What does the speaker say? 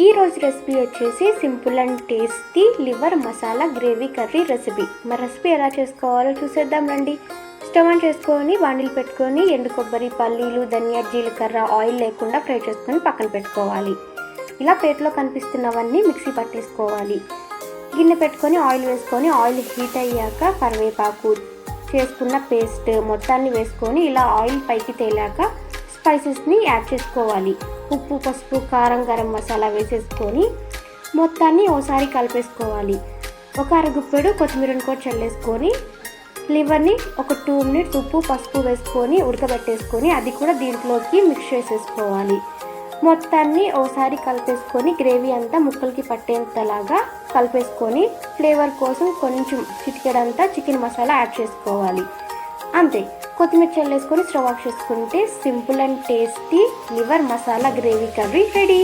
ఈరోజు రెసిపీ వచ్చేసి simple and tasty liver masala gravy curry recipe. మరి రెసిపీ ఎలా చేసుకోవాలో చూసేద్దాం రండి. స్టవ్ ఆన్ చేసుకొని బాండిల్ పెట్టుకొని ఎండు కొబ్బరి, పల్లీలు, ధనియా, జీలకర్ర ఆయిల్ లేకుండా ఫ్రై చేసుకొని పక్కన పెట్టుకోవాలి. ఇలా ప్లేట్లో కనిపిస్తున్నవన్నీ మిక్సీ పట్టేసుకోవాలి. గిన్నె పెట్టుకొని ఆయిల్ వేసుకొని ఆయిల్ హీట్ అయ్యాక కరివేపాకు, చేసుకున్న పేస్ట్ మొత్తాన్ని వేసుకొని ఇలా ఆయిల్ పైకి తేలాక స్పైసెస్ని యాడ్ చేసుకోవాలి. ఉప్పు, పసుపు, కారం, గరం మసాలా వేసేసుకొని మొత్తాన్ని ఓసారి కలిపేసుకోవాలి. ఒక అరగుప్పెడు కొత్తిమీరను కూడా చల్లేసుకొని లివర్ని ఒక 2 మినిట్స్ ఉప్పు, పసుపు వేసుకొని ఉడకబెట్టేసుకొని అది కూడా దీంట్లోకి మిక్స్ చేసేసుకోవాలి. మొత్తాన్ని ఓసారి కలిపేసుకొని గ్రేవీ అంతా ముక్కలకి పట్టేంతలాగా కలిపేసుకొని ఫ్లేవర్ కోసం కొంచెం చిటికెడంతా చికెన్ మసాలా యాడ్ చేసుకోవాలి. అంతే, కొత్తిమీర చల్లేసుకొని స్టవ్ ఆఫ్ చేసుకుంటే simple and tasty liver masala gravy curry ready.